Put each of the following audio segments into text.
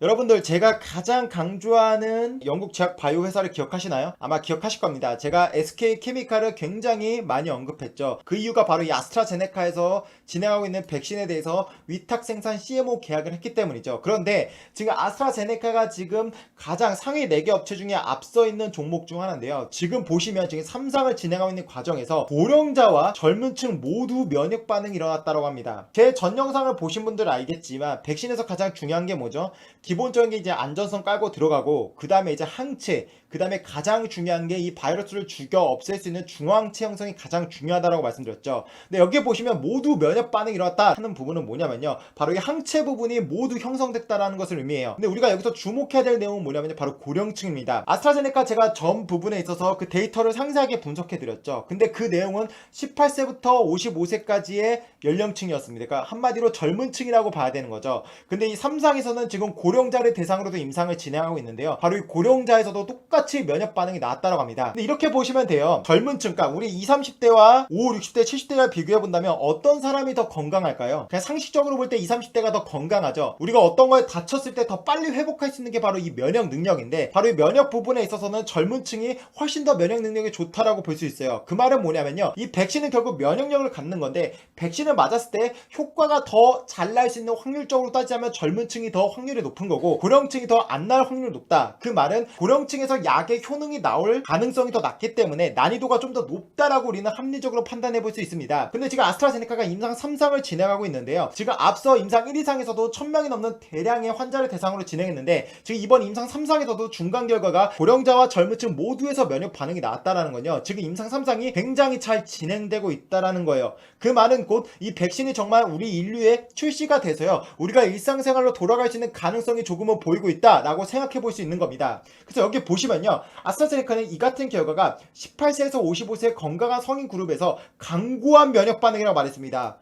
여러분들 제가 가장 강조하는 영국 제약 바이오 회사를 기억하시나요? 아마 기억하실 겁니다. 제가 SK 케미칼을 굉장히 많이 언급했죠. 그 이유가 바로 이 아스트라제네카에서 진행하고 있는 백신에 대해서 위탁 생산 CMO 계약을 했기 때문이죠. 그런데 지금 아스트라제네카가 지금 가장 상위 4개 업체 중에 앞서 있는 종목 중 하나인데요. 지금 보시면 지금 3상을 진행하고 있는 과정에서 고령자와 젊은 층 모두 면역 반응이 일어났다고 합니다. 제 전 영상을 보신 분들은 알겠지만 백신에서 가장 중요한 게 뭐죠? 기본적인 게 이제 안전성 깔고 들어가고, 그 다음에 이제 항체, 그 다음에 가장 중요한 게 이 바이러스를 죽여 없앨 수 있는 중화항체 형성이 가장 중요하다고 말씀드렸죠. 근데 여기에 보시면 모두 면역 반응이 일어났다 하는 부분은 뭐냐면요, 바로 이 항체 부분이 모두 형성됐다라는 것을 의미해요. 근데 우리가 여기서 주목해야 될 내용은 뭐냐면요, 바로 고령층입니다. 아스트라제네카 제가 전 부분에 있어서 그 데이터를 상세하게 분석해 드렸죠. 근데 그 내용은 18세부터 55세까지의 연령층이었습니다. 그러니까 한마디로 젊은 층이라고 봐야 되는 거죠. 근데 이 3상에서는 지금 고령자를 대상으로도 임상을 진행하고 있는데요, 바로 이 고령자에서도 똑같이 면역 반응이 나왔다고 합니다. 근데 이렇게 보시면 돼요. 젊은 층, 그러니까 우리 20, 30대와 50, 60대, 70대를 비교해 본다면 어떤 사람이 더 건강할까요? 그냥 상식적으로 볼 때 20, 30대가 더 건강하죠. 우리가 어떤 거에 다쳤을 때 더 빨리 회복할 수 있는 게 바로 이 면역 능력인데, 바로 이 면역 부분에 있어서는 젊은 층이 훨씬 더 면역 능력이 좋다라고 볼 수 있어요. 그 말은 뭐냐면요, 이 백신은 결국 면역력을 갖는 건데, 백신을 맞았을 때 효과가 더 잘 날 수 있는 확률적으로 따지자면 젊은 층이 더 확률이 높은 거고, 고령층이 더 안 날 확률이 높다. 그 말은 고령층에서 약의 효능이 나올 가능성이 더 낮기 때문에 난이도가 좀 더 높다라고 우리는 합리적으로 판단해 볼 수 있습니다. 근데 지금 아스트라제네카가 임상 3상을 진행하고 있는데요, 지금 앞서 임상 1, 2상에서도 1000명이 넘는 대량의 환자를 대상으로 진행했는데, 지금 이번 임상 3상에서도 중간 결과가 고령자와 젊은 층 모두에서 면역 반응이 나왔다라는 건요, 지금 임상 3상이 굉장히 잘 진행되고 있다라는 거예요. 그 말은 곧 이 백신이 정말 우리 인류에 출시가 돼서요, 우리가 일상생활로 돌아갈 수 있는 가능성이 조금은 보이고 있다라고 생각해 볼 수 있는 겁니다. 그래서 여기 보시면요, 아스트라제네카는 이 같은 결과가 18세에서 55세 건강한 성인 그룹에서 강고한 면역 반응이라고 말했습니다.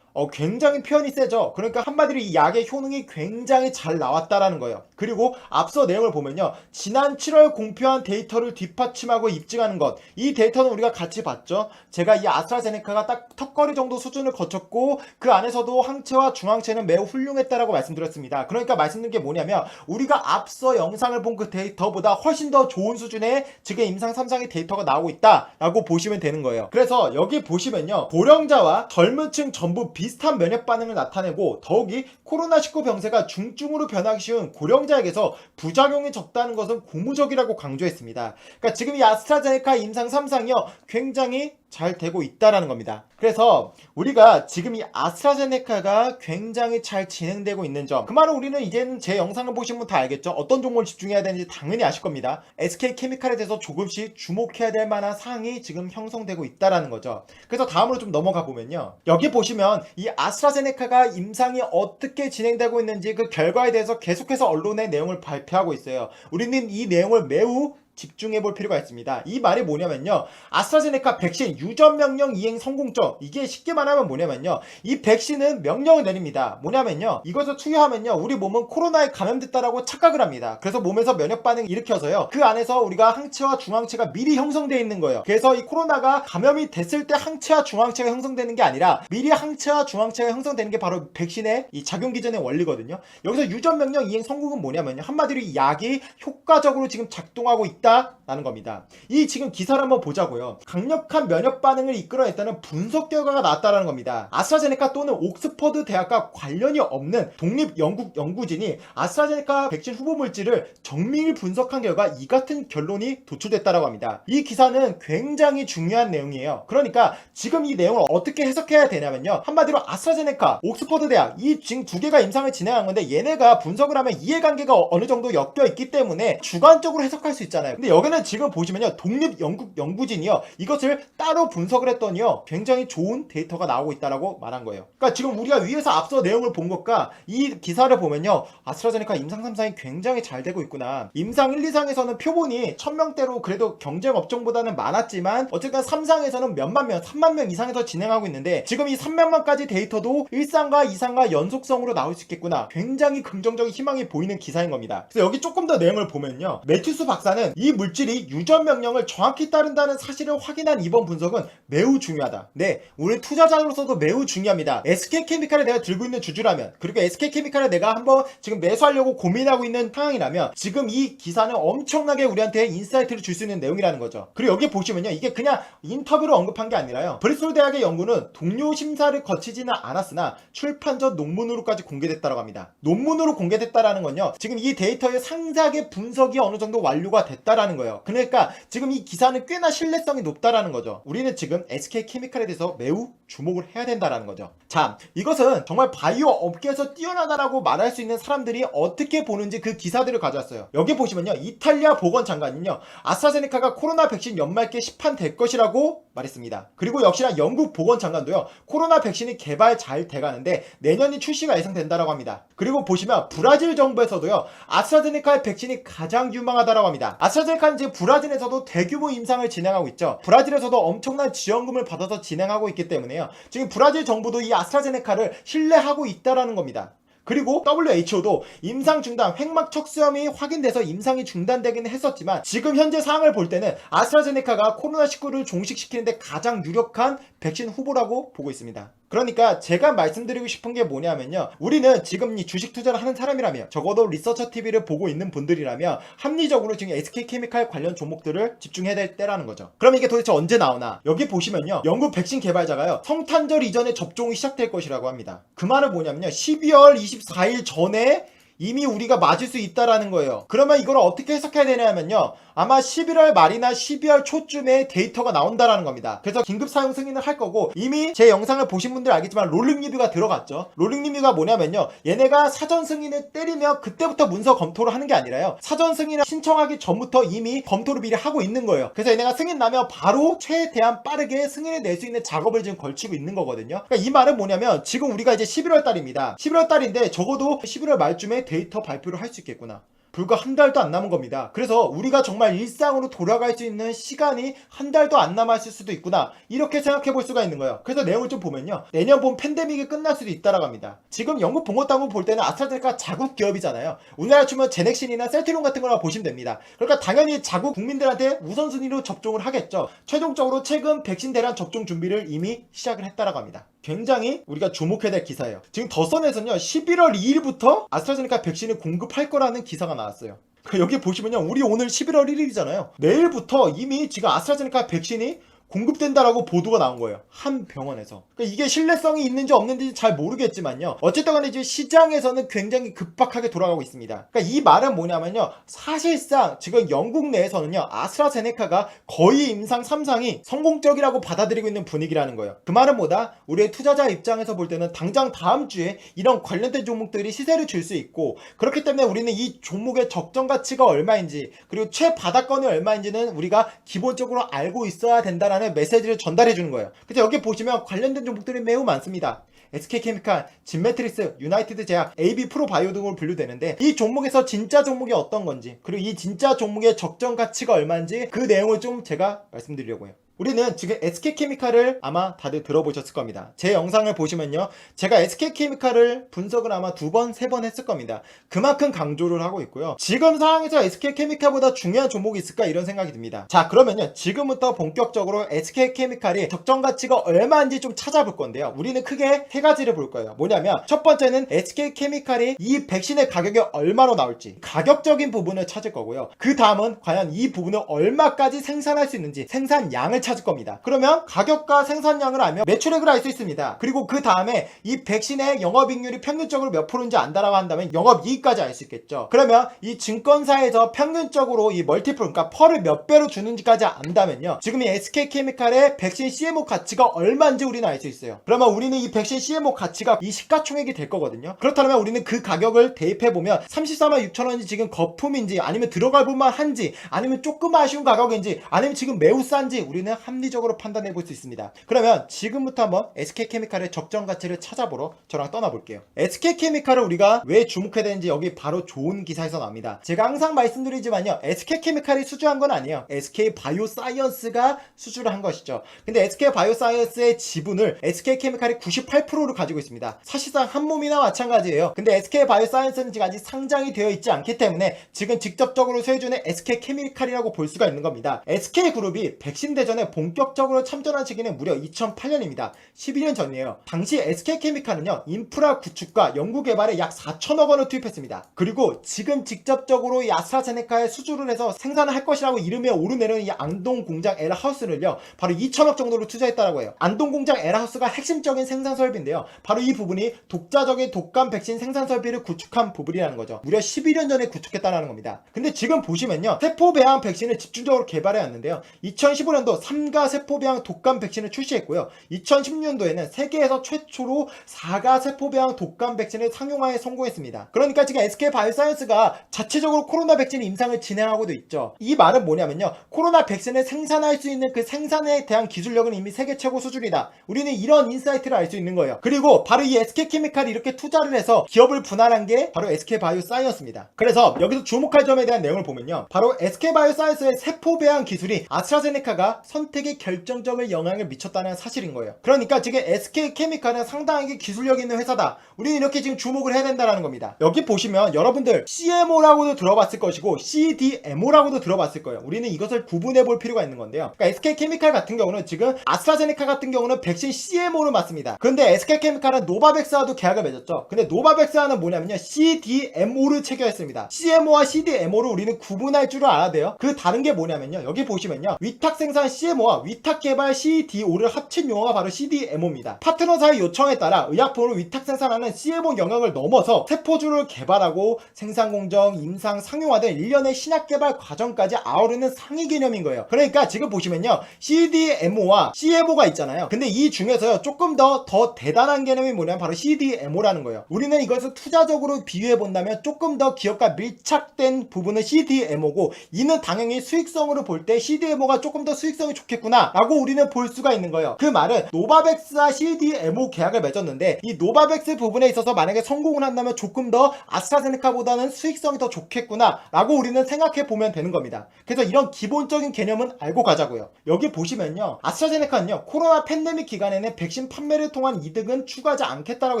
굉장히 표현이 세죠. 그러니까 한마디로 이 약의 효능이 굉장히 잘 나왔다라는 거예요. 그리고 앞서 내용을 보면요, 지난 7월 공표한 데이터를 뒷받침하고 입증하는 것, 이 데이터는 우리가 같이 봤죠. 제가 이 아스트라제네카가 딱 턱걸이 정도 수준을 거쳤고, 그 안에서도 항체와 중항체는 매우 훌륭했다라고 말씀드렸습니다. 그러니까 말씀드린 게 뭐냐면, 우리가 앞서 영상을 본 그 데이터보다 훨씬 더 좋은 수준의 지금 임상 3상의 데이터가 나오고 있다라고 보시면 되는 거예요. 그래서 여기 보시면요, 고령자와 젊은 층 전부 비슷한 면역 반응을 나타내고, 더욱이 코로나19 병세가 중증으로 변하기 쉬운 고령자에게서 부작용이 적다는 것은 고무적이라고 강조했습니다. 그러니까 지금 이 아스트라제네카 임상 3상이요, 굉장히 잘 되고 있다라는 겁니다. 그래서 우리가 지금 이 아스트라제네카가 굉장히 잘 진행되고 있는 점, 그 말은 우리는 이제는 제 영상을 보신 분 다 알겠죠. 어떤 종목을 집중해야 되는지 당연히 아실 겁니다. SK케미칼에 대해서 조금씩 주목해야 될 만한 사항이 지금 형성되고 있다라는 거죠. 그래서 다음으로 좀 넘어가 보면요, 여기 보시면 이 아스트라제네카가 임상이 어떻게 진행되고 있는지 그 결과에 대해서 계속해서 언론의 내용을 발표하고 있어요. 우리는 이 내용을 매우 집중해 볼 필요가 있습니다. 이 말이 뭐냐면요, 아스트라제네카 백신 유전 명령 이행 성공적, 이게 쉽게 말하면 뭐냐면요, 이 백신은 명령을 내립니다. 뭐냐면요, 이것을 투여하면요, 우리 몸은 코로나에 감염됐다라고 착각을 합니다. 그래서 몸에서 면역 반응을 일으켜서요, 그 안에서 우리가 항체와 중항체가 미리 형성되어 있는 거예요. 그래서 이 코로나가 감염이 됐을 때 항체와 중항체가 형성되는 게 아니라 미리 항체와 중항체가 형성되는 게 바로 백신의 이 작용 기전의 원리거든요. 여기서 유전 명령 이행 성공은 뭐냐면요, 한마디로 이 약이 효과적으로 지금 작동하고 있다 라는 겁니다. 이 지금 기사를 한번 보자고요. 강력한 면역 반응을 이끌어냈다는 분석 결과가 나왔다는 겁니다. 아스트라제네카 또는 옥스퍼드 대학과 관련이 없는 독립 영국 연구진이 아스트라제네카 백신 후보 물질을 정밀 분석한 결과 이 같은 결론이 도출됐다고 합니다. 이 기사는 굉장히 중요한 내용이에요. 그러니까 지금 이 내용을 어떻게 해석해야 되냐면요, 한마디로 아스트라제네카, 옥스퍼드 대학, 이 지금 두 개가 임상을 진행한 건데, 얘네가 분석을 하면 이해관계가 어느 정도 엮여 있기 때문에 주관적으로 해석할 수 있잖아요. 근데 여기는 지금 보시면요, 독립 영국 연구진이요, 이것을 따로 분석을 했더니요, 굉장히 좋은 데이터가 나오고 있다라고 말한 거예요. 그러니까 지금 우리가 위에서 앞서 내용을 본 것과 이 기사를 보면요, 아스트라제네카 임상 3상이 굉장히 잘 되고 있구나. 임상 1, 2상에서는 표본이 1000명대로 그래도 경쟁 업종보다는 많았지만, 어쨌든 3상에서는 몇만 명, 3만 명 이상에서 진행하고 있는데, 지금 이 3만명까지 데이터도 1상과 2상과 연속성으로 나올 수 있겠구나. 굉장히 긍정적인 희망이 보이는 기사인 겁니다. 그래서 여기 조금 더 내용을 보면요, 매튜스 박사는 이 이 물질이 유전 명령을 정확히 따른다는 사실을 확인한 이번 분석은 매우 중요하다. 네, 우리 투자자로서도 매우 중요합니다. SK케미칼을 내가 들고 있는 주주라면, 그리고 SK케미칼을 내가 한번 지금 매수하려고 고민하고 있는 상황이라면 지금 이 기사는 엄청나게 우리한테 인사이트를 줄 수 있는 내용이라는 거죠. 그리고 여기 보시면요, 이게 그냥 인터뷰로 언급한 게 아니라요, 브리스톨 대학의 연구는 동료 심사를 거치지는 않았으나 출판 전 논문으로까지 공개됐다고 합니다. 논문으로 공개됐다라는 건요, 지금 이 데이터의 상세하게 분석이 어느 정도 완료가 됐다라는 거예요. 그러니까 지금 이 기사는 꽤나 신뢰성이 높다라는 거죠. 우리는 지금 SK케미칼에 대해서 매우 주목을 해야 된다라는 거죠. 자, 이것은 정말 바이오 업계에서 뛰어나다라고 말할 수 있는 사람들이 어떻게 보는지 그 기사들을 가져왔어요. 여기 보시면요, 이탈리아 보건장관은요, 아스트라제네카가 코로나 백신 연말께 시판될 것이라고 말했습니다. 그리고 역시나 영국 보건장관도요, 코로나 백신이 개발 잘 돼가는데 내년이 출시가 예상된다라고 합니다. 그리고 보시면 브라질 정부에서도요, 아스트라제네카의 백신이 가장 유망하다라고 합니다. 아스트라제네카는 지금 브라질에서도 대규모 임상을 진행하고 있죠. 브라질에서도 엄청난 지원금을 받아서 진행하고 있기 때문에요, 지금 브라질 정부도 이 아스트라제네카를 신뢰하고 있다라는 겁니다. 그리고 WHO도 임상 중단, 획막 척수염이 확인돼서 임상이 중단되기는 했었지만 지금 현재 상황을 볼 때는 아스트라제네카가 코로나19를 종식시키는데 가장 유력한 백신 후보라고 보고 있습니다. 그러니까 제가 말씀드리고 싶은 게 뭐냐면요, 우리는 지금 이 주식 투자를 하는 사람이라면, 적어도 리서처 TV를 보고 있는 분들이라면 합리적으로 지금 SK케미칼 관련 종목들을 집중해야 될 때라는 거죠. 그럼 이게 도대체 언제 나오나? 여기 보시면요, 영국 백신 개발자가요, 성탄절 이전에 접종이 시작될 것이라고 합니다. 그 말은 뭐냐면요, 12월 24일 전에 이미 우리가 맞을 수 있다라는 거예요. 그러면 이걸 어떻게 해석해야 되냐면요, 아마 11월 말이나 12월 초쯤에 데이터가 나온다라는 겁니다. 그래서 긴급 사용 승인을 할 거고, 이미 제 영상을 보신 분들 알겠지만 롤링 리뷰가 들어갔죠. 롤링 리뷰가 뭐냐면요, 얘네가 사전 승인을 때리면 그때부터 문서 검토를 하는 게 아니라요, 사전 승인을 신청하기 전부터 이미 검토를 미리 하고 있는 거예요. 그래서 얘네가 승인 나면 바로 최대한 빠르게 승인을 낼 수 있는 작업을 지금 걸치고 있는 거거든요. 그러니까 이 말은 뭐냐면, 지금 우리가 이제 11월 달입니다. 11월 달인데 적어도 11월 말쯤에 데이터 발표를 할 수 있겠구나. 불과 한 달도 안 남은 겁니다. 그래서 우리가 정말 일상으로 돌아갈 수 있는 시간이 한 달도 안 남았을 수도 있구나, 이렇게 생각해 볼 수가 있는 거예요. 그래서 내용을 좀 보면요, 내년 봄 팬데믹이 끝날 수도 있다라고 합니다. 지금 영국 봉고당국 볼 때는 아스트라제네카 자국 기업이잖아요. 우리나라 치면 제넥신이나 셀트리온 같은 거나 보시면 됩니다. 그러니까 당연히 자국 국민들한테 우선순위로 접종을 하겠죠. 최종적으로 최근 백신 대량 접종 준비를 이미 시작을 했다라고 합니다. 굉장히 우리가 주목해야 될 기사예요. 지금 더선에서는요, 11월 2일부터 아스트라제네카 백신을 공급할 거라는 기사가 나왔어요. 여기 보시면요, 우리 오늘 11월 1일이잖아요. 내일부터 이미 지금 아스트라제네카 백신이 공급된다라고 보도가 나온 거예요, 한 병원에서. 그러니까 이게 신뢰성이 있는지 없는지 잘 모르겠지만요, 어쨌든 간에 지금 시장에서는 굉장히 급박하게 돌아가고 있습니다. 그러니까 이 말은 뭐냐면요, 사실상 지금 영국 내에서는요, 아스트라제네카가 거의 임상 3상이 성공적이라고 받아들이고 있는 분위기라는 거예요. 그 말은 뭐다? 우리의 투자자 입장에서 볼 때는 당장 다음 주에 이런 관련된 종목들이 시세를 줄 수 있고, 그렇기 때문에 우리는 이 종목의 적정 가치가 얼마인지, 그리고 최바닥권이 얼마인지는 우리가 기본적으로 알고 있어야 된다는 메시지를 전달해 주는 거예요. 그래서 여기 보시면 관련된 종목들이 매우 많습니다. SK케미칼, 진매트릭스, 유나이티드 제약, AB 프로바이오 등으로 분류되는데, 이 종목에서 진짜 종목이 어떤 건지, 그리고 이 진짜 종목의 적정 가치가 얼마인지 그 내용을 좀 제가 말씀드리려고요. 우리는 지금 SK케미칼을 아마 다들 들어보셨을 겁니다. 제 영상을 보시면요, 제가 SK케미칼을 분석을 아마 2번, 3번 했을 겁니다. 그만큼 강조를 하고 있고요. 지금 상황에서 SK케미칼보다 중요한 종목이 있을까, 이런 생각이 듭니다. 자, 그러면요, 지금부터 본격적으로 SK케미칼이 적정 가치가 얼마인지 좀 찾아볼 건데요, 우리는 크게 3가지를 볼 거예요. 뭐냐면, 첫 번째는 SK케미칼이 이 백신의 가격이 얼마로 나올지, 가격적인 부분을 찾을 거고요. 그 다음은 과연 이 부분을 얼마까지 생산할 수 있는지, 생산량을 찾을 겁니다. 그러면 가격과 생산량을 알면 매출액을 알 수 있습니다. 그리고 그 다음에 이 백신의 영업이익률이 평균적으로 몇 프로인지 안다라고 한다면 영업이익까지 알 수 있겠죠. 그러면 이 증권사에서 평균적으로 이 멀티플, 그러니까 펄을 몇 배로 주는지까지 안다면요, 지금 이 SK케미칼의 백신 CMO 가치가 얼마인지 우리는 알 수 있어요. 그러면 우리는 이 백신 CMO 가치가 이 시가총액이 될 거거든요. 그렇다면 우리는 그 가격을 대입해보면 34만 6천 원이 지금 거품인지, 아니면 들어갈 볼만 한지, 아니면 조금 아쉬운 가격인지, 아니면 지금 매우 싼지 우리는 합리적으로 판단해 볼 수 있습니다. 그러면 지금부터 한번 SK케미칼의 적정 가치를 찾아보러 저랑 떠나볼게요. SK케미칼을 우리가 왜 주목해야 되는지 여기 바로 좋은 기사에서 나옵니다. 제가 항상 말씀드리지만요, SK케미칼이 수주한 건 아니에요. SK바이오사이언스가 수주를 한 것이죠. 근데 SK바이오사이언스의 지분을 SK케미칼이 98%를 가지고 있습니다. 사실상 한 몸이나 마찬가지예요. 근데 SK바이오사이언스는 지금 아직 상장이 되어 있지 않기 때문에 지금 직접적으로 수혜주는 SK케미칼이라고 볼 수가 있는 겁니다. SK그룹이 백신 대전에 본격적으로 참전한 시기는 무려 2008년입니다. 11년 전이에요. 당시 SK케미칼은요, 인프라 구축과 연구 개발에 약 4천억 원을 투입했습니다. 그리고 지금 직접적으로 이 아스트라제네카에 수주를 해서 생산을 할 것이라고 이름에 오르내리는 이 안동 공장 엘하우스를요, 바로 2천억 정도로 투자했다라고 해요. 안동 공장 엘하우스가 핵심적인 생산 설비인데요, 바로 이 부분이 독자적인 독감 백신 생산 설비를 구축한 부분이라는 거죠. 무려 11년 전에 구축했다는 겁니다. 근데 지금 보시면요, 세포배양 백신을 집중적으로 개발해 왔는데요, 2015년도 3가 세포배양 독감 백신을 출시했고요, 2016년도에는 세계에서 최초로 4가 세포배양 독감 백신을 상용화에 성공했습니다. 그러니까 지금 SK바이오사이언스가 자체적으로 코로나 백신 임상을 진행하고도 있죠. 이 말은 뭐냐면요, 코로나 백신을 생산할 수 있는 그 생산에 대한 기술력은 이미 세계 최고 수준이다. 우리는 이런 인사이트를 알 수 있는 거예요. 그리고 바로 이 SK케미칼이 이렇게 투자를 해서 기업을 분할한 게 바로 SK바이오사이언스입니다. 그래서 여기서 주목할 점에 대한 내용을 보면요, 바로 SK바이오사이언스의 세포배양 기술이 아스트라제네카가 선택에 결정적인 영향을 미쳤다는 사실인 거예요. 그러니까 지금 SK케미칼은 상당하게 기술력 있는 회사다. 우리는 이렇게 지금 주목을 해야 된다는 겁니다. 여기 보시면 여러분들 CMO라고도 들어봤을 것이고 CDMO라고도 들어봤을 거예요. 우리는 이것을 구분해 볼 필요가 있는 건데요. 그러니까 SK케미칼 같은 경우는 지금 아스트라제네카 같은 경우는 백신 CMO를 맡습니다. 그런데 SK케미칼은 노바백스와도 계약을 맺었죠. 근데 노바백스와는 뭐냐면요, CDMO를 체결했습니다. CMO와 CDMO를 우리는 구분할 줄을 알아야 돼요. 그 다른 게 뭐냐면요, 여기 보시면요, 위탁 생산 CMO와 위탁 개발 CDO를 합친 용어가 바로 CDMO입니다. 파트너사의 요청에 따라 의약품을 위탁 생산하는 CMO 영역을 넘어서 세포주를 개발하고 생산 공정, 임상, 상용화 등 일련의 신약 개발 과정까지 아우르는 상위 개념인 거예요. 그러니까 지금 보시면요, CDMO와 CMO가 있잖아요. 근데 이 중에서요, 조금 더 대단한 개념이 뭐냐면 바로 CDMO라는 거예요. 우리는 이것을 투자적으로 비유해 본다면 조금 더 기업과 밀착된 부분은 CDMO고, 이는 당연히 수익성으로 볼 때 CDMO가 조금 더 수익성이 좋겠구나 라고 우리는 볼 수가 있는 거예요. 그 말은 노바백스와 CDMO 계약을 맺었는데 이 노바백스 부분에 있어서 만약에 성공을 한다면 조금 더 아스트라제네카보다는 수익성이 더 좋겠구나 라고 우리는 생각해 보면 되는 겁니다. 그래서 이런 기본적인 개념은 알고 가자고요. 여기 보시면요, 아스트라제네카는요, 코로나 팬데믹 기간에는 백신 판매를 통한 이득은 추구하지 않겠다라고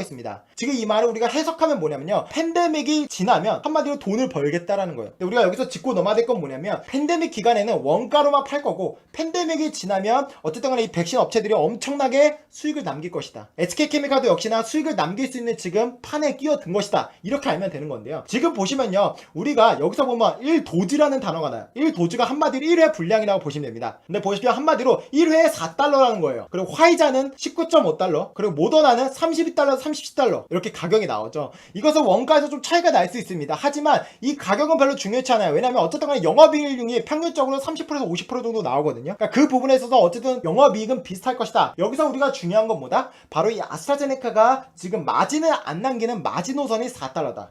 했습니다. 지금 이 말을 우리가 해석하면 뭐냐면요, 팬데믹이 지나면 한마디로 돈을 벌겠다라는 거예요. 근데 우리가 여기서 짚고 넘어야 될 건 뭐냐면, 팬데믹 기간에는 원가로만 팔 거고 팬데믹이 지나면 어쨌든 간에 이 백신 업체들이 엄청나게 수익을 남길 것이다. SK케미칼도 역시나 수익을 남길 수 있는 지금 판에 끼어든 것이다. 이렇게 알면 되는 건데요. 지금 보시면요, 우리가 여기서 보면 1도즈라는 단어가 나요. 1도즈가 한마디로 1회 분량이라고 보시면 됩니다. 근데 보시면 한마디로 1회에 4달러라는 거예요. 그리고 화이자는 19.5달러, 그리고 모더나는 32달러, 37달러 이렇게 가격이 나오죠. 이것은 원가에서 좀 차이가 날 수 있습니다. 하지만 이 가격은 별로 중요치 않아요. 왜냐하면 어쨌든 간에 영업이익률이 평균적으로 30%에서 50% 정도 나오거든요. 그러니까 그 부분에 있어서 어쨌든 영업이익은 비슷할 것이다. 여기서 우리가 중요한 건 뭐다? 바로 이 아스트라제네카가 지금 마진을 안 남기는 마지노선이 4달러다.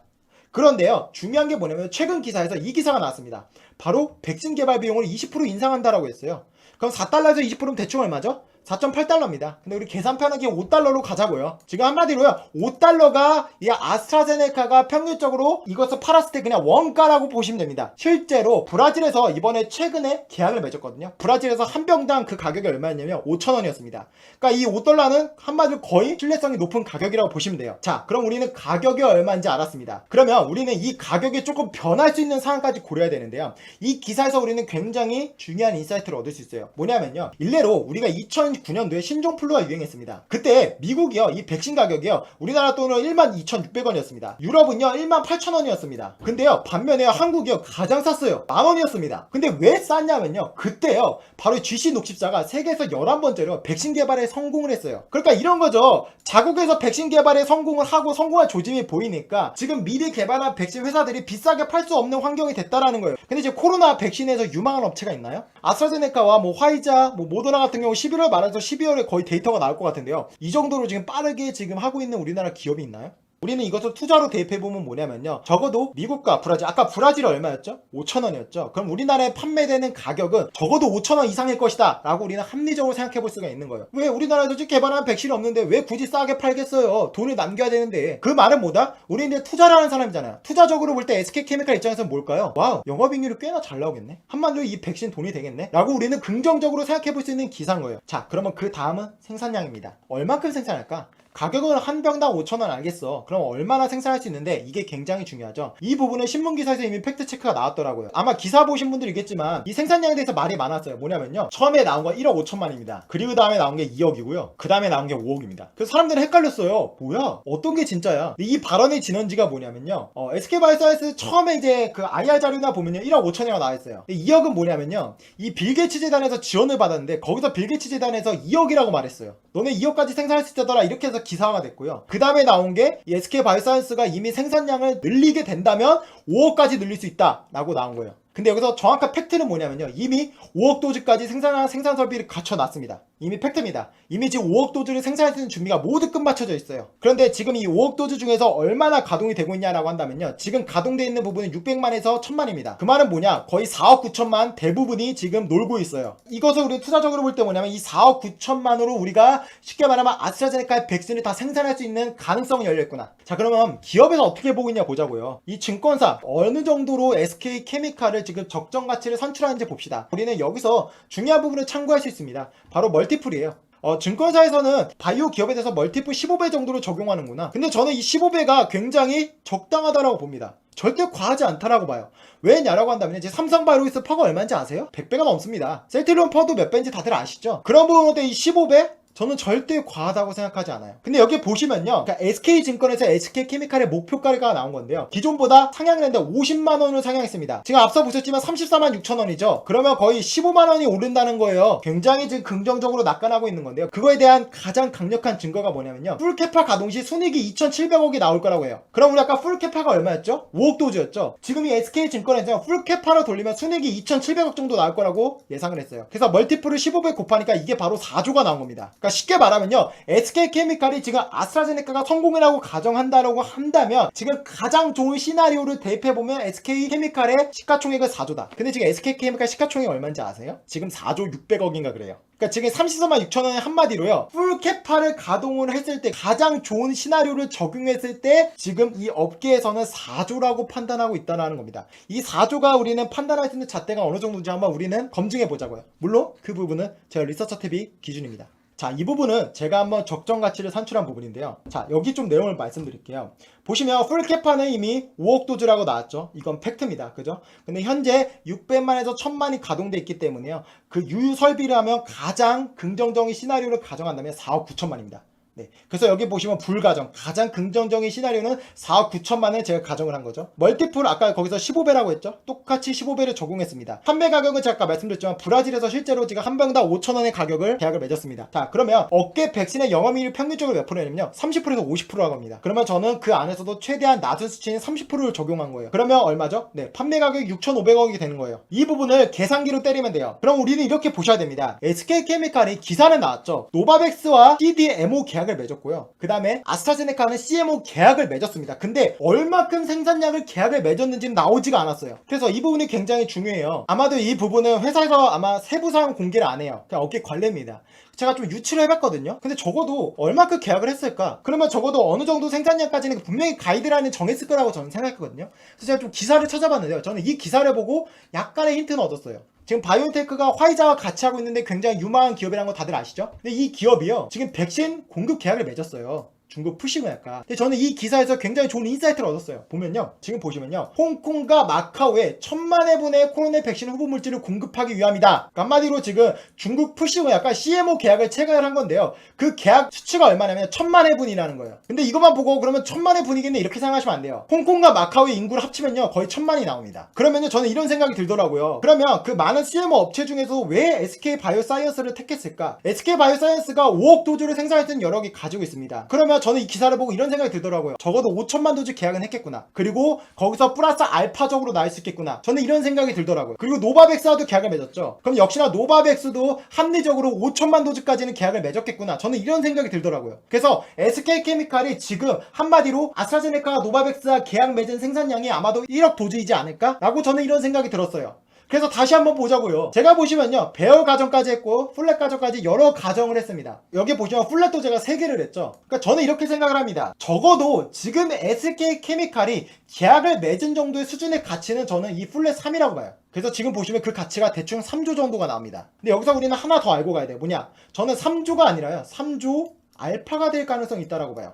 그런데요, 중요한 게 뭐냐면 최근 기사에서 이 기사가 나왔습니다. 바로 백신 개발 비용을 20% 인상한다라고 했어요. 그럼 4달러에서 20%면 대충 얼마죠? 4.8달러입니다. 근데 우리 계산 편하게 5달러로 가자고요. 지금 한마디로요, 5달러가 이 아스트라제네카가 평균적으로 이것을 팔았을 때 그냥 원가라고 보시면 됩니다. 실제로 브라질에서 이번에 최근에 계약을 맺었거든요. 브라질에서 한 병당 그 가격이 얼마였냐면 5,000원이었습니다. 그러니까 이 5달러는 한마디로 거의 신뢰성이 높은 가격이라고 보시면 돼요. 자, 그럼 우리는 가격이 얼마인지 알았습니다. 그러면 우리는 이 가격이 조금 변할 수 있는 상황까지 고려해야 되는데요. 이 기사에서 우리는 굉장히 중요한 인사이트를 얻을 수 있어요. 뭐냐면요, 일례로 우리가 2009년도에 신종플루가 유행했습니다. 그때 미국이요, 이 백신 가격이요, 우리나라 돈으로 12,600원이었습니다. 유럽은요 18,000원이었습니다. 근데요, 반면에요, 한국이요 가장 쌌어요. 만원이었습니다. 근데 왜 쌌냐면요, 그때요 바로 GC 녹십사가 세계에서 11번째로 백신 개발에 성공을 했어요. 그러니까 이런 거죠. 자국에서 백신 개발에 성공을 하고 성공한 조짐이 보이니까 지금 미리 개발한 백신 회사들이 비싸게 팔 수 없는 환경이 됐다라는 거예요. 근데 이제 코로나 백신에서 유망한 업체가 있나요? 아스트라제네카와 뭐 화이자, 뭐 모더나 같은 경우 11월 말에서 12월에 거의 데이터가 나올 것 같은데요. 이 정도로 지금 빠르게 지금 하고 있는 우리나라 기업이 있나요? 우리는 이것을 투자로 대입해보면 뭐냐면요, 적어도 미국과 브라질, 아까 브라질이 얼마였죠? 5,000원이었죠. 그럼 우리나라에 판매되는 가격은 적어도 5,000원 이상일 것이다 라고 우리는 합리적으로 생각해볼 수가 있는 거예요. 왜 우리나라에서 지금 개발한 백신이 없는데 왜 굳이 싸게 팔겠어요? 돈을 남겨야 되는데. 그 말은 뭐다? 우리는 이제 투자를 하는 사람이잖아요. 투자적으로 볼 때 SK케미칼 입장에서는 뭘까요? 와우, 영업이익률이 꽤나 잘 나오겠네, 한마디로 이 백신 돈이 되겠네 라고 우리는 긍정적으로 생각해볼 수 있는 기사인 거예요. 자, 그러면 그 다음은 생산량입니다. 얼마큼 생산할까? 가격은 한 병당 5,000원 알겠어. 그럼 얼마나 생산할 수 있는데, 이게 굉장히 중요하죠. 이 부분은 신문기사에서 이미 팩트체크가 나왔더라고요. 아마 기사 보신 분들 있겠지만 이 생산량에 대해서 말이 많았어요. 뭐냐면요, 처음에 나온 건 1억 5천만입니다. 그리고 다음에 나온 게 2억이고요. 그 다음에 나온 게 5억입니다. 그래서 사람들은 헷갈렸어요. 뭐야? 어떤 게 진짜야? 이 발언의 진원지가 뭐냐면요, SK바이오사이언스 처음에 이제 그 IR 자료나 보면요 1억 5천이라고 나와있어요. 2억은 뭐냐면요, 이 빌게이츠 재단에서 지원을 받았는데 거기서 빌게이츠 재단에서 2억이라고 말했어요. 너네 2억까지 생산할 수 있다더라, 이렇게 해서 기사화가 됐고요. 그 다음에 나온 게 이 SK바이오사이언스가 이미 생산량을 늘리게 된다면 5억까지 늘릴 수 있다 라고 나온 거예요. 근데 여기서 정확한 팩트는 뭐냐면요, 이미 5억 도즈까지 생산 설비를 갖춰놨습니다. 이미 팩트입니다. 이미 지금 5억 도즈를 생산할 수 있는 준비가 모두 끝마쳐져 있어요. 그런데 지금 이 5억 도즈 중에서 얼마나 가동이 되고 있냐라고 한다면요, 지금 가동되어 있는 부분은 600만에서 1000만입니다. 그 말은 뭐냐, 거의 4억 9천만 대부분이 지금 놀고 있어요. 이것을 우리 투자적으로 볼 때 뭐냐면, 이 4억 9천만으로 우리가 쉽게 말하면 아스트라제네카의 백신을 다 생산할 수 있는 가능성이 열려있구나. 자, 그러면 기업에서 어떻게 보고 있냐 보자고요. 이 증권사 어느 정도로 SK케미칼을 지금 적정 가치를 산출하는지 봅시다. 우리는 여기서 중요한 부분을 참고할 수 있습니다. 바로 멀티플이에요. 증권사에서는 바이오 기업에 대해서 멀티플 15배 정도로 적용하는구나. 근데 저는 이 15배가 굉장히 적당하다라고 봅니다. 절대 과하지 않다라고 봐요. 왜냐라고 한다면, 이제 삼성바이오로이스 퍼가 얼마인지 아세요? 100배가 넘습니다. 셀트리온 퍼도 몇 배인지 다들 아시죠? 그런 부분에 이 15배? 저는 절대 과하다고 생각하지 않아요. 근데 여기 보시면요, 그러니까 SK증권에서 SK케미칼의 목표가가 나온 건데요, 기존보다 상향을 했는데 50만원으로 상향했습니다. 지금 앞서 보셨지만 34만 6천원이죠. 그러면 거의 15만원이 오른다는 거예요. 굉장히 지금 긍정적으로 낙관하고 있는 건데요, 그거에 대한 가장 강력한 증거가 뭐냐면요, 풀캐파 가동 시 순이익이 2,700억이 나올 거라고 해요. 그럼 우리 아까 풀캐파가 얼마였죠? 5억 도즈였죠. 지금 이 SK증권에서 풀캐파로 돌리면 순이익이 2,700억 정도 나올 거라고 예상을 했어요. 그래서 멀티플을 15배 곱하니까 이게 바로 4조가 나온 겁니다. 그러니까 쉽게 말하면요, SK케미칼이 지금 아스트라제네카가 성공이라고 가정한다라고 한다면, 지금 가장 좋은 시나리오를 대입해보면 SK케미칼의 시가총액은 4조다. 근데 지금 SK케미칼 시가총액이 얼마인지 아세요? 지금 4조 600억인가 그래요. 그러니까 지금 34만 6천원에 한마디로요, 풀캐파를 가동을 했을 때, 가장 좋은 시나리오를 적용했을 때 지금 이 업계에서는 4조라고 판단하고 있다는 겁니다. 이 4조가 우리는 판단할 수 있는 잣대가 어느 정도인지 한번 우리는 검증해 보자고요. 물론 그 부분은 제가 리서처 탭이 기준입니다. 자, 이 부분은 제가 한번 적정 가치를 산출한 부분인데요. 자, 여기 좀 내용을 말씀드릴게요. 보시면 풀캐파는 이미 5억 도즈라고 나왔죠. 이건 팩트입니다. 그죠? 근데 현재 600만에서 1000만이 가동돼 있기 때문에요, 그 유유 설비를 하면 가장 긍정적인 시나리오를 가정한다면 4억 9천만입니다. 네. 그래서 여기 보시면 불가정, 가장 긍정적인 시나리오는 4억 9천만을 제가 가정을 한 거죠. 멀티플 아까 거기서 15배라고 했죠. 똑같이 15배를 적용했습니다. 판매 가격은 제가 아까 말씀드렸지만 브라질에서 실제로 지금 한 병당 5,000원의 가격을 계약을 맺었습니다. 자, 그러면 어깨 백신의 영업이익률 평균적으로 몇 프로냐면요, 30%에서 50%라고 합니다. 그러면 저는 그 안에서도 최대한 낮은 수치인 30%를 적용한 거예요. 그러면 얼마죠? 네, 판매 가격이 6,500억이 되는 거예요. 이 부분을 계산기로 때리면 돼요. 그럼 우리는 이렇게 보셔야 됩니다. SK케미칼이 기사는 나왔죠. 노바백스와 CDMO 계약 을 맺었고요. 그 다음에 아스트라제네카는 CMO 계약을 맺었습니다. 근데 얼마큼 생산량을 계약을 맺었는지는 나오지가 않았어요. 그래서 이 부분이 굉장히 중요해요. 아마도 이 부분은 회사에서 아마 세부사항 공개를 안 해요. 그냥 업계 관례입니다. 제가 좀 유추를 해봤거든요. 근데 적어도 얼마큼 계약을 했을까? 그러면 적어도 어느 정도 생산량까지는 분명히 가이드라인을 정했을 거라고 저는 생각했거든요. 그래서 제가 좀 기사를 찾아봤는데요, 저는 이 기사를 보고 약간의 힌트는 얻었어요. 지금 바이오테크가 화이자와 같이 하고 있는데 굉장히 유망한 기업이라는 거 다들 아시죠? 근데 이 기업이요, 지금 백신 공급 계약을 맺었어요. 중국 푸시고약과. 근데 저는 이 기사에서 굉장히 좋은 인사이트를 얻었어요. 보면요, 지금 보시면요, 홍콩과 마카오에 1000만회 분의 코로나 백신 후보 물질을 공급하기 위함이다. 한마디로 지금 중국 푸시고약과 CMO 계약을 체결한 건데요, 그 계약 수치가 얼마냐면 1000만회 분이라는 거예요. 근데 이것만 보고 그러면 1000만회 분이겠네 이렇게 생각하시면 안 돼요. 홍콩과 마카오의 인구를 합치면요 거의 1000만이 나옵니다. 그러면요 저는 이런 생각이 들더라고요. 그러면 그 많은 CMO 업체 중에서 왜 SK바이오사이언스를 택했을까? SK바이오사이언스가 5억 도즈를 생산할 수 있는 여력이 가지고 있습니다. 그러면 그러나 저는 이 기사를 보고 이런 생각이 들더라고요. 적어도 5천만 도즈 계약은 했겠구나. 그리고 거기서 플러스 알파적으로 나올 수 있겠구나. 저는 이런 생각이 들더라고요. 그리고 노바백스와도 계약을 맺었죠. 그럼 역시나 노바백스도 합리적으로 5천만 도즈까지는 계약을 맺었겠구나. 저는 이런 생각이 들더라고요. 그래서 SK케미칼이 지금 한마디로 아스트라제네카와 노바백스와 계약 맺은 생산량이 아마도 1억 도즈이지 않을까? 라고 저는 이런 생각이 들었어요. 그래서 다시 한번 보자고요. 제가 보시면요, 배열 가정까지 했고 플랫 가정까지 여러 가정을 했습니다. 여기 보시면 플랫도 제가 3개를 했죠. 그러니까 저는 이렇게 생각을 합니다. 적어도 지금 SK케미칼이 계약을 맺은 정도의 수준의 가치는 저는 이 플랫 3이라고 봐요. 그래서 지금 보시면 그 가치가 대충 3조 정도가 나옵니다. 근데 여기서 우리는 하나 더 알고 가야 돼요. 뭐냐, 저는 3조가 아니라요, 3조 알파가 될 가능성이 있다라고 봐요.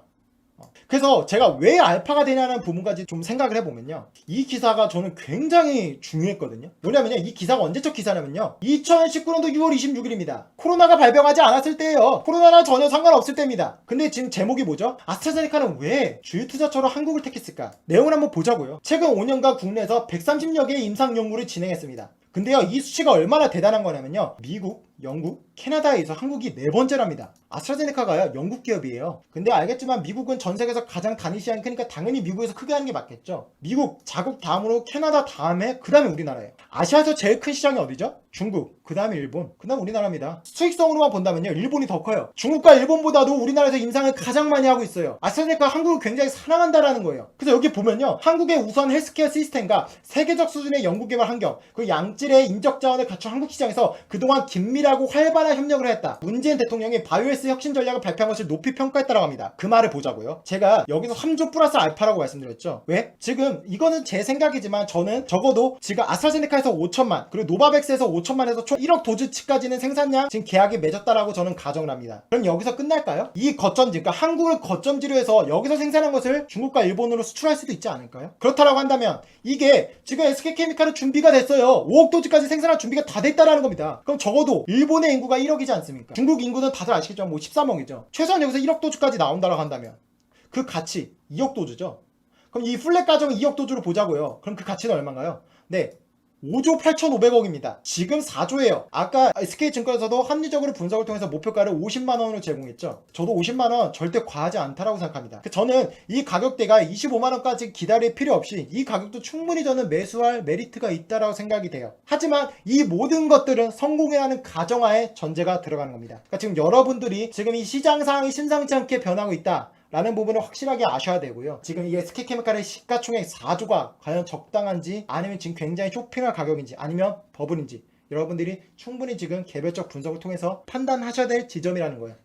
그래서 제가 왜 알파가 되냐는 부분까지 좀 생각을 해보면요, 이 기사가 저는 굉장히 중요했거든요. 뭐냐면요, 이 기사가 언제적 기사냐면요, 2019년도 6월 26일입니다. 코로나가 발병하지 않았을 때예요. 코로나랑 전혀 상관없을 때입니다. 근데 지금 제목이 뭐죠? 아스트라제네카는 왜 주유투자처로 한국을 택했을까? 내용을 한번 보자고요. 최근 5년간 국내에서 130여 개의 임상 연구를 진행했습니다. 근데요, 이 수치가 얼마나 대단한 거냐면요, 미국, 영국, 캐나다에서 한국이 4번째랍니다. 아스트라제네카가요, 영국 기업이에요. 근데 알겠지만 미국은 전 세계에서 가장 단위 시장이 크니까 당연히 미국에서 크게 하는 게 맞겠죠. 미국, 자국 다음으로 캐나다 다음에 그 다음에 우리나라예요. 아시아에서 제일 큰 시장이 어디죠? 중국, 그 다음에 일본, 그 다음 우리나라입니다. 수익성으로만 본다면요, 일본이 더 커요. 중국과 일본보다도 우리나라에서 임상을 가장 많이 하고 있어요. 아스트라제네카 한국을 굉장히 사랑한다라는 거예요. 그래서 여기 보면요, 한국의 우선 헬스케어 시스템과 세계적 수준의 연구개발 환경, 그 양질의 인적 자원을 갖춘 한국 시장에서 그동안 긴밀하고 활발한 협력을 했다. 문재인 대통령이 바이오에스 혁신 전략을 발표한 것을 높이 평가했다고 합니다. 그 말을 보자고요. 제가 여기서 3조 플러스 알파라고 말씀드렸죠. 왜? 지금 이거는 제 생각이지만 저는 적어도 지금 아스트라제네카에서 5천만, 그리고 노바백스에서 5천만에서 총 1억 도즈치까지는 생산량 지금 계약이 맺었다라고 저는 가정을 합니다. 그럼 여기서 끝날까요? 이 거점지, 그러니까 한국을 거점지로 해서 여기서 생산한 것을 중국과 일본으로 수출할 수도 있지 않을까요? 그렇다라고 한다면 이게 지금 SK케미칼은 준비가 됐어요. 5억 도즈까지 생산할 준비가 다 됐다라는 겁니다. 그럼 적어도 일본의 인구가 1억이지 않습니까? 중국 인구는 다들 아시겠죠? 뭐 13억이죠. 최소한 여기서 1억 도즈까지 나온다라고 한다면 그 가치 2억 도즈죠. 그럼 이 플랫 가정을 2억 도즈로 보자고요. 그럼 그 가치는 얼마인가요? 네, 5조 8,500억입니다. 지금 4조예요. 아까 SK증권에서도 합리적으로 분석을 통해서 목표가를 50만원으로 제공했죠. 저도 50만원 절대 과하지 않다라고 생각합니다. 저는 이 가격대가 25만원까지 기다릴 필요 없이 이 가격도 충분히 저는 매수할 메리트가 있다라고 생각이 돼요. 하지만 이 모든 것들은 성공이라는 가정하에 전제가 들어가는 겁니다. 그러니까 지금 여러분들이 지금 이 시장 상황이 심상치 않게 변하고 있다 라는 부분을 확실하게 아셔야 되고요. 지금 이 SK케미칼의 시가총액 4조가 과연 적당한지, 아니면 지금 굉장히 쇼핑할 가격인지, 아니면 버블인지 여러분들이 충분히 지금 개별적 분석을 통해서 판단하셔야 될 지점이라는 거예요.